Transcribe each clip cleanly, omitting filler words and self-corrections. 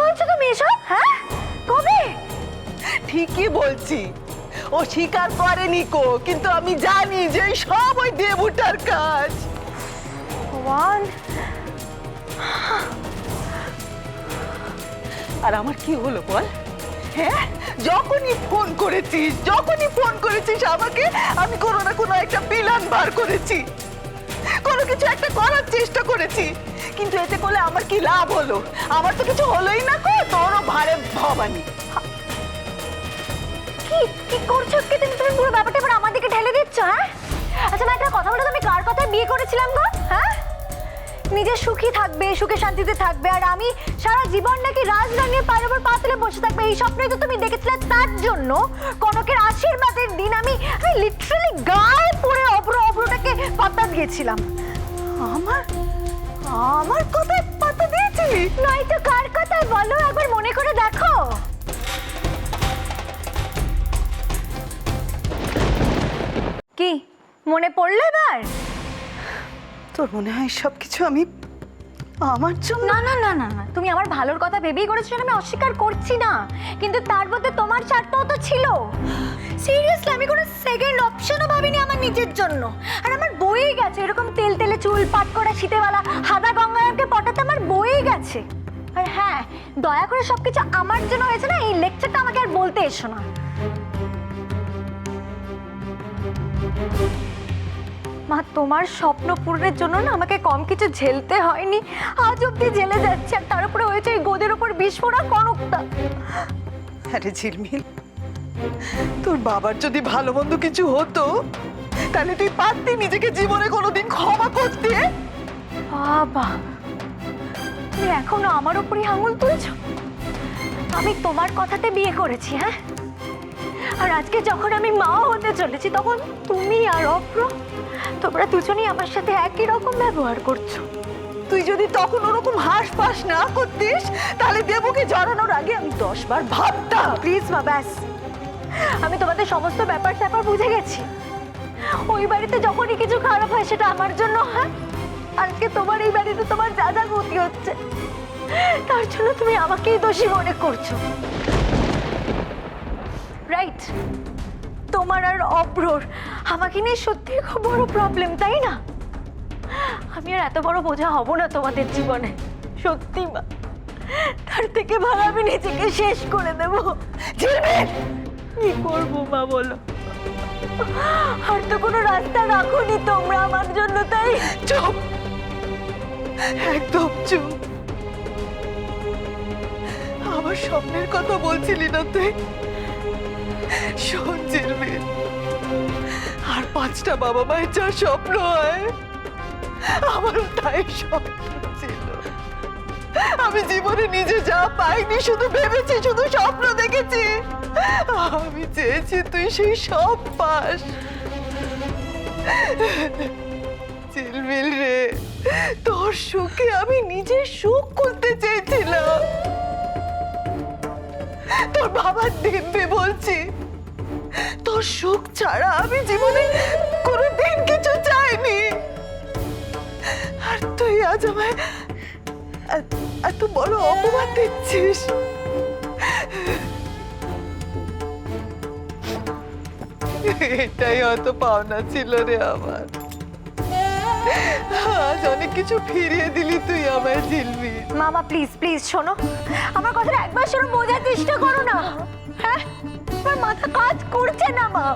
বলছো তুমি এসব? হ্যাঁ, কবে? ঠিকই বলছি, ও স্বীকার করেনি কো, কিন্তু আমি জানি যে সব ওই দেবুটার কাজ। ভগবান, আর আমার কি হলো বল? হ্যাঁ, যখনই ফোন করেছিস আমাকে, আমি কোনো না কোনো একটা প্ল্যান বার করেছি, কোনো কিছু একটা করার চেষ্টা করেছি, কিন্তু এতে করলে আমার কি লাভ হলো? আমার তো কিছু হলোই না কো, তোরও ভারে ভবানী। কি কি করছো কি তুমি? তুমি পুরো ব্যাপারটা এবার আমার দিকে ঢেলে দিচ্ছ, হ্যাঁ? আচ্ছা মা, একটা কথা বলো, তুমি কার কথায় বিয়ে করেছিলাম গো? হ্যাঁ, নিজে সুখী থাকবে, সুখে শান্তিতে থাকবে, আর আমি সারা জীবন নাকি রাজধানীর পায়ের উপর পা তুলে বসে থাকবে, এই স্বপ্নই তো তুমি দেখেছিলে। তার জন্য কনকের আশীর্বাদের দিন আমি লিটারালি গায়ে পড়ে অভ্রটাকে পাত্তা দিয়েছিলাম। আমার আমার কথায় পাতা দিয়েছিলি? নয়তো কার কথায় বলো, একবার মনে করে দেখো। কি মনে পড়লো এবার? তোর মনে হয় সবকিছু আমি আমার জন্য? না না না না না, তুমি আমার ভালোর কথা ভেবেই করেছো, আমি অস্বীকার করছি না, কিন্তু তার মধ্যে তোমার স্বার্থও তো ছিল। সিরিয়াসলি আমি কোনো সেকেন্ড অপশনও ভাবিনি আমার নিজের জন্য। আর আমার বয়েই গেছে এরকম তেল তেলে চুল, পাট করা শীতেবেলা হাদা গঙ্গারামকে পটাতে আমার বয়েই গেছে। আর হ্যাঁ, দয়া করে সবকিছু আমার জন্য হয়েছে না, এই লেকচারটা আমাকে আর বলতে এসো না। মা, তোমার স্বপ্ন পূরণের জন্য না আমাকে কম কিছু ঝেলতে হয়নি, আজ অব্দি জেলে যাচ্ছে, আর তার উপরে হয়েছে এই গোদের উপর বিস্ফোরণ কনকটা। আরে ঝিলমিল, তোর বাবার যদি ভালো মন্দ কিছু হতো, তাহলে তুই পারতি নিজেকে জীবনে কোনোদিন ক্ষমা করতে? বাবা, তুমি এখনো আমার উপরই আঙুল তুলছো? আমি তোমার কথাতে বিয়ে করেছি, হ্যাঁ? আর আজকে যখন আমি মা হতে চলেছি, তখন তুমি আর অপ্র, তোমরা দুজনেই আমার সাথে একই রকম ব্যবহার করছো। তুই যদি তখন ওরকম হাঁসফাঁস না করতিস, তাহলে দেবুকে জড়ানোর আগে আমি 10 বার ভাবতাম। প্লিজ মা, ব্যাস, আমি তোমাদের সমস্ত ব্যাপার স্যাপার বুঝে গেছি। ওই বাড়িতে যখনই কিছু খারাপ হয় সেটা আমার জন্য হয়, আজকে তোমার এই বাড়িতে তোমার যা যা ক্ষতি হচ্ছে তার জন্য তুমি আমাকেই দোষী মনে করছো, রাইট? তোমার আর অব্রর আমাকে নিয়ে সত্যি খুব বড় প্রবলেম, তাই না? আমি আর এত বড় বোঝা হব না তোমাদের জীবনে, সত্যি মা। তার থেকে ভালো আমি নিজেকে শেষ করে দেবো। কি করবো মা বলো? আর তো কোনো রাস্তা রাখোনি তোমরা আমার জন্য, তাই? চুপ, একদম চুপ। আমার স্বপ্নের কথা বলছিলি না তুই? শোন ঝিলমিল, আর 5টা বাবা মায়ের যা স্বপ্ন হয়, আমারও তাই স্বপ্ন ছিল। আমি জীবনে নিজে যা পাইনি, শুধু ভেবেছি, শুধু স্বপ্ন দেখেছি। আমি চেয়েছি তুই সেই সব পাস। ঝিলমিল রে, তোর সুখে আমি নিজের সুখ করতে চেয়েছিলাম। তোর বাবার দিব্যি বলছি, তোর সুখ ছাড়া আমি জীবনে কোনোদিন কিছু চাইনি। আর তুই আজ আমায় এত বড় অপমান দিচ্ছিস। এটাই হয়তো পাওনা ছিল রে আমার। আজ অনেক কিছু ফিরিয়ে দিলি তুই আমায় ঝিলমিল। মামা প্লিজ প্লিজ শোনো, আমার কথাটা একবার শোনো, বোঝার চেষ্টা করো না। হ্যাঁ, আমার মাথা কাজ করছে না মা।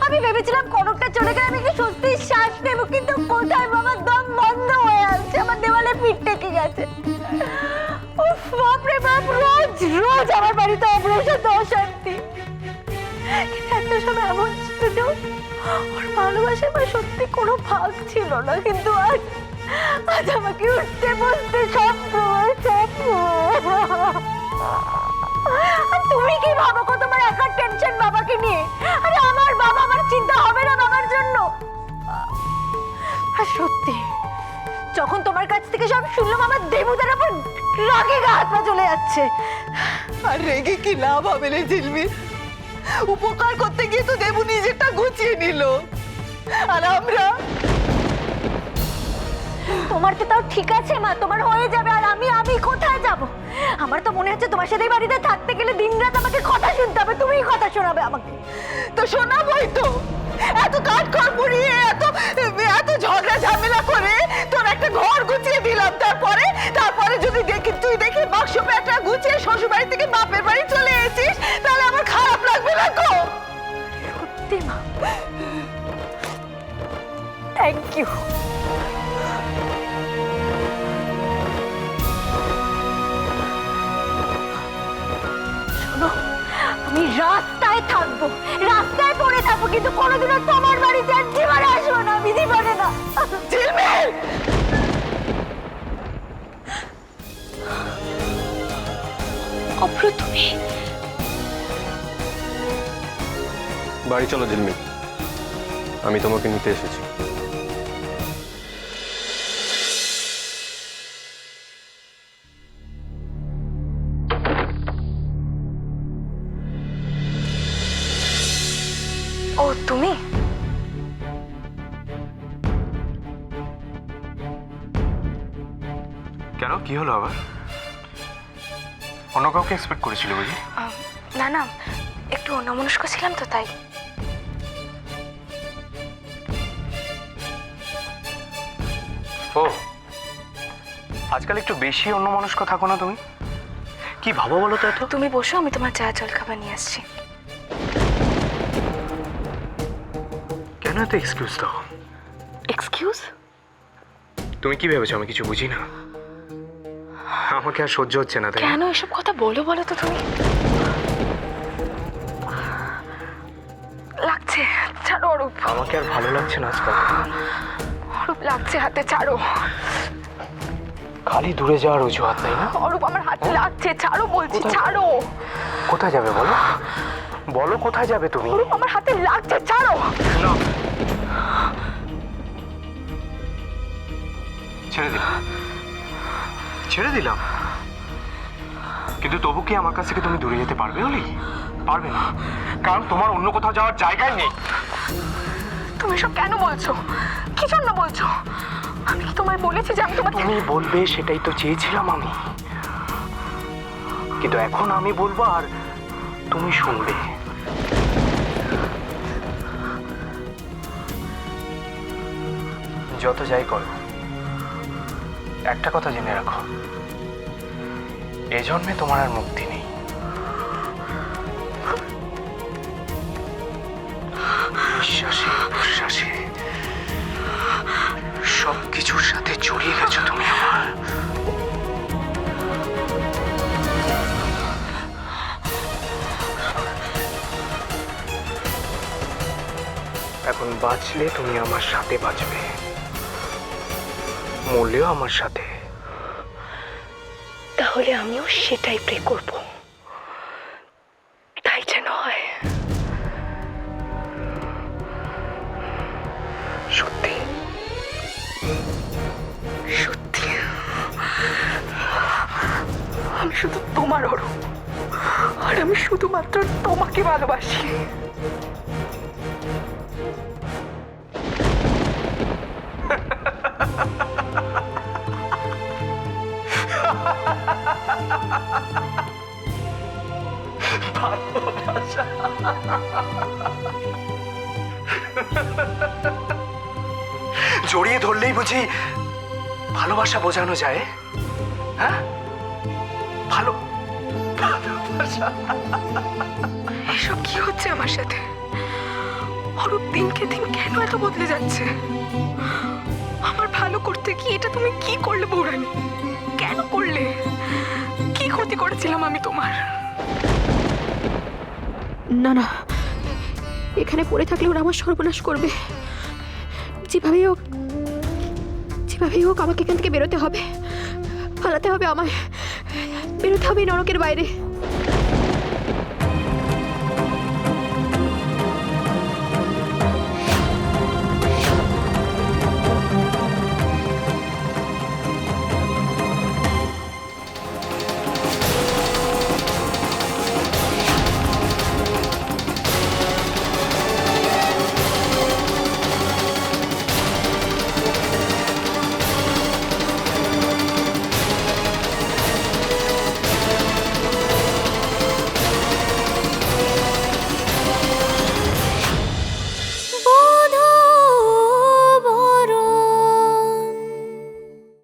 আমি ভেবেছিলাম কনকটা চলে গেলে আমি কি সত্যি শ্বাস নেবো, কিন্তু কোথায় বাবা, দম বন্ধ হয়ে আসছে, আমার দেওয়ালে পিঠ টেকে গেছে। উফ বাপরে বাপ, রোজ রোজ আমার বাড়িতে অগ্রসর অশান্তি। কিন্তু একটা সময় এমন ছিল যে ওর ভালোবাসা আমার সত্যি কোনো ভাগ ছিল না, কিন্তু আজ আজ আমাকে উঠতে বসতে স্বপ্ন স্বপ্ন। আর তুমি কি ভাবো কো তোমার একার টেনশন বাবাকে নিয়ে? আরে আমার বাবা, আমার চিন্তা হবে না বাবার জন্য? আর সত্যি যখন তোমার কাছ থেকে সব শুনলাম, আমার দেবুদের উপর রাগে গা হাত পা চলে যাচ্ছে। আর রেগে কি লাভ হবে রে ঝিলমিল? উপকার করতে গিয়ে তো দেবু নিজেরটা গুছিয়ে নিল, আর আমরা? তোমার তো তাও ঠিক আছে মা, তোমার হয়ে যাবে, আর আমি আমি কোথায় যাব? আমার আমার তো মনে হচ্ছে তোমার সাথে এই বাড়িতে থাকতে গেলে দিনরাত আমাকে কথা শুনতে হবে, তুমিই কথা শোনাবে আমাকে। তো শোনাবই তো। এত কাজ কর পুড়িয়ে এত ঝগড়া ঝামেলা করে তোর একটা ঘর গুছিয়ে দিলাম, তারপরে যদি তুই দেখি বাক্স প্যাটা গুছিয়ে শ্বশুর বাড়ি থেকে বাপের বাড়ি চলে এসেছিস, তাহলে আমার খারাপ লাগবে না তো? সত্যি মা, থ্যাংক ইউ। শোনো, আমি রাস্তায় থাকবো, রাস্তায় পড়ে থাকবো, কিন্তু কোনোদিনও তোমার বাড়িতে আর জীবনে আসবো না, আমি জীবনে না। ঝিলমিল, অভ্র তুমি বাড়ি চলো ঝিলমিল, আমি তোমাকে নিতে এসেছি। ও তুমি? কেন, কি হলো আবার? অন্য কাউকে এক্সপেক্ট করেছিলে বুঝি? না না, একটু অন্যমনস্ক ছিলাম তো তাই। ও, আজকাল একটু বেশি অন্যমনস্ক থাকো না তুমি? কি ভাবো বলো তো এত? তুমি বসো, আমি তোমার চা জল খাবার নিয়ে আসছি। কেন এত এক্সকিউজ দাও? এক্সকিউজ? তুমি কি ভেবেছো আমি কিছু বুঝি না? আমাকে আর সহ্য হচ্ছে না, তাই না? কেন এসব কথা বলো বলো তো তুমি? লাগছে, ছাড়ো অরূপ। আমাকে আর ভালো লাগছে না আজকাল। অরূপ লাগছে হাতে, ছাড়ো। খালি দূরে যাওয়ার অজুহাত, তাই না? অরূপ আমার হাতে লাগছে, ছাড়ো বলছি, ছাড়ো। কোথায় যাবে বলো? বলো কোথায় যাবে তুমি? অরূপ আমার হাতে লাগছে, ছাড়ো। না, ছেড়ে দিলাম, ছেড়ে দিলাম, কিন্তু তবু কি আমার কাছ থেকে তুমি দূরে যেতে পারবে অলি? পারবে না, কারণ তোমার অন্য কোথাও যাওয়ার জায়গায় নেই। তুমি এসব কেন বলছো? কি জন্য বলছো? আমি কি তোমায় বলেছি যে আমি তোমাকে... তুমি বলবে সেটাই তো চেয়েছিলাম আমি, কিন্তু এখন আমি বলবো আর তুমি শুনবে। যত যাই করো, একটা কথা জেনে রাখো, এ জন্মে তোমার আর মুক্তি নেই। নিঃশ্বাসে প্রশ্বাসে সবকিছুর সাথে জড়িয়ে গেছো তুমি আমার। এখন বাঁচলে তুমি আমার সাথে বাঁচবে, মরলেও আমার সাথে। তাহলে আমিও সেটাই প্রে করব, তাই যেন হয়। সত্যি সত্যি, আমি শুধু তোমার অরূপ, আর আমি শুধুমাত্র তোমাকে ভালোবাসি। জড়িয়ে ধরলেই বুঝি ভালোবাসা বোঝানো যায়? হ্যাঁ, ভালোবাসা। এসব কি হচ্ছে আমার সাথে? অরূপ দিনকে দিন কেন এত বদলে যাচ্ছে? আমার ভালো করতে কি এটা তুমি কি করলে বৌরানী? কেন করলে? কি ক্ষতি করেছিলাম আমি তোমার? না না, এখানে পড়ে থাকলে ওরা আমার সর্বনাশ করবে। যেভাবেই হোক আমাকে এখান থেকে বেরোতে হবে, পালাতে হবে আমায়, বেরোতে হবে নরকের বাইরে।